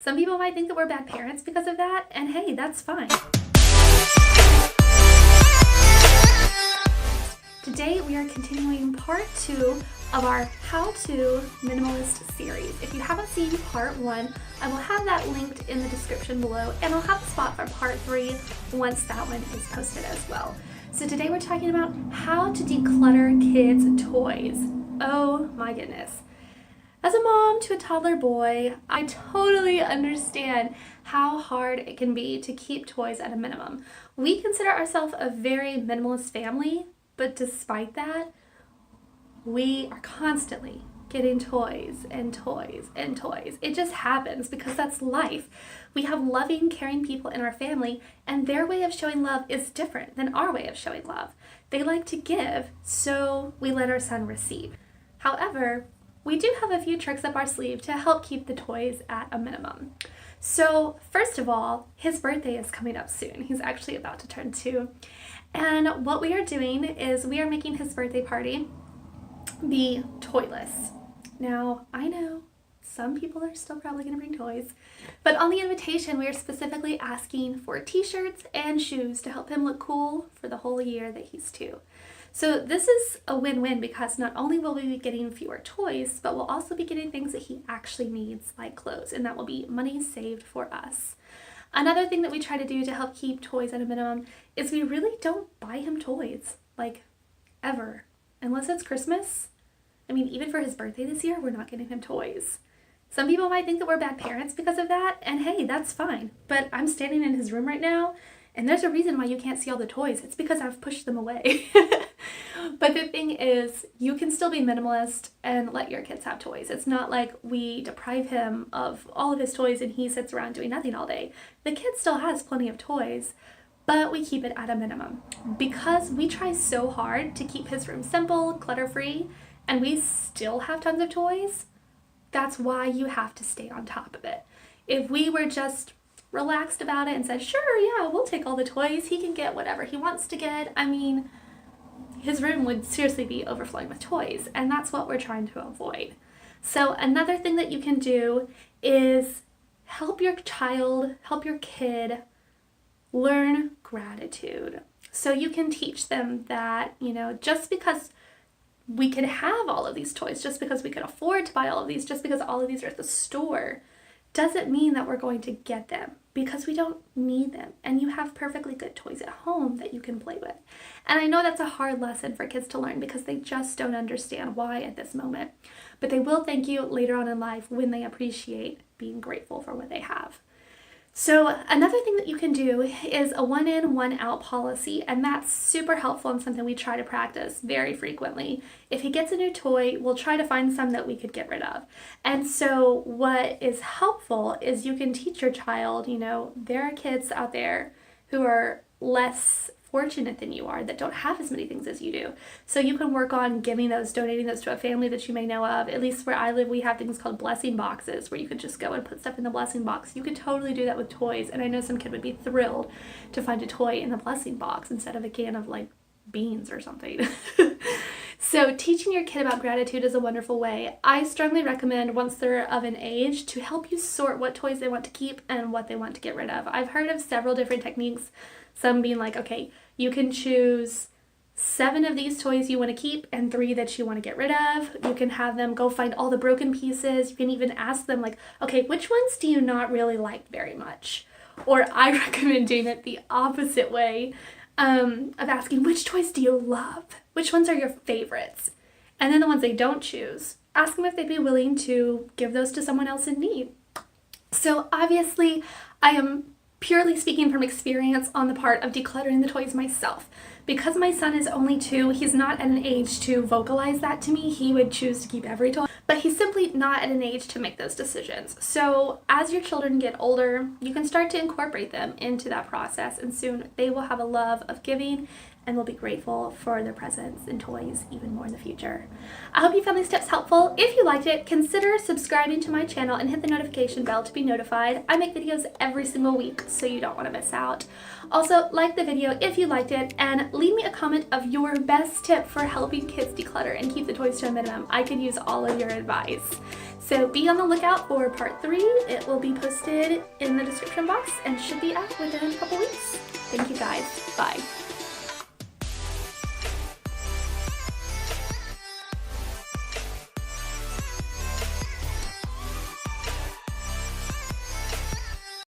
Some people might think that we're bad parents because of that, and hey, that's fine. Today we are continuing part 2 of our How to Minimalist series. If you haven't seen part 1, I will have that linked in the description below, and I'll have a spot for part 3 once that one is posted as well. So today we're talking about how to declutter kids' toys. Oh my goodness. As a mom to a toddler boy, I totally understand how hard it can be to keep toys at a minimum. We consider ourselves a very minimalist family, but despite that, we are constantly getting toys and toys and toys. It just happens because that's life. We have loving, caring people in our family, and their way of showing love is different than our way of showing love. They like to give, so we let our son receive. However, we do have a few tricks up our sleeve to help keep the toys at a minimum. So first of all, his birthday is coming up soon. He's actually about to turn 2. And what we are doing is we are making his birthday party be toyless. Now, I know some people are still probably going to bring toys, but on the invitation, we are specifically asking for t-shirts and shoes to help him look cool for the whole year that he's 2. So this is a win-win because not only will we be getting fewer toys, but we'll also be getting things that he actually needs, like clothes, and that will be money saved for us. Another thing that we try to do to help keep toys at a minimum is we really don't buy him toys, like, ever. Unless it's Christmas. I mean, even for his birthday this year, we're not getting him toys. Some people might think that we're bad parents because of that, and hey, that's fine. But I'm standing in his room right now, and there's a reason why you can't see all the toys. It's because I've pushed them away. But the thing is, you can still be minimalist and let your kids have toys. It's not like we deprive him of all of his toys and he sits around doing nothing all day. The kid still has plenty of toys, but we keep it at a minimum because we try so hard to keep his room simple, clutter-free, and we still have tons of toys. That's why you have to stay on top of it. If we were just relaxed about it and said, sure, yeah, we'll take all the toys, he can get whatever he wants to get, I mean, his room would seriously be overflowing with toys, and that's what we're trying to avoid. So another thing that you can do is help your kid learn gratitude. So you can teach them that, just because we can have all of these toys, just because we can afford to buy all of these, just because all of these are at the store, doesn't mean that we're going to get them, because we don't need them, and you have perfectly good toys at home that you can play with. And I know that's a hard lesson for kids to learn because they just don't understand why at this moment, but they will thank you later on in life when they appreciate being grateful for what they have. So another thing that you can do is a one in, one out policy, and that's super helpful and something we try to practice very frequently. If he gets a new toy, we'll try to find some that we could get rid of. And so what is helpful is you can teach your child, there are kids out there who are less fortunate than you are, that don't have as many things as you do. So you can work on donating those to a family that you may know of. At least where I live, we have things called blessing boxes where you could just go and put stuff in the blessing box. You could totally do that with toys, and I know some kid would be thrilled to find a toy in the blessing box instead of a can of beans or something. So teaching your kid about gratitude is a wonderful way. I strongly recommend, once they're of an age, to help you sort what toys they want to keep and what they want to get rid of. I've heard of several different techniques, some being like, okay, you can choose 7 of these toys you want to keep and 3 that you want to get rid of. You can have them go find all the broken pieces. You can even ask them okay, which ones do you not really like very much? Or I recommend doing it the opposite way, of asking, which toys do you love? Which ones are your favorites? And then the ones they don't choose, ask them if they'd be willing to give those to someone else in need. So obviously, I am purely speaking from experience on the part of decluttering the toys myself. Because my son is only 2, he's not at an age to vocalize that to me. He would choose to keep every toy, but he's simply not at an age to make those decisions. So as your children get older, you can start to incorporate them into that process, and soon they will have a love of giving and will be grateful for their presents and toys even more in the future. I hope you found these tips helpful. If you liked it, consider subscribing to my channel and hit the notification bell to be notified. I make videos every single week, so you don't want to miss out. Also, like the video if you liked it, and leave me a comment of your best tip for helping kids declutter and keep the toys to a minimum. I could use all of your advice. So be on the lookout for part 3. It will be posted in the description box and should be out within a couple weeks. Thank you guys. Bye.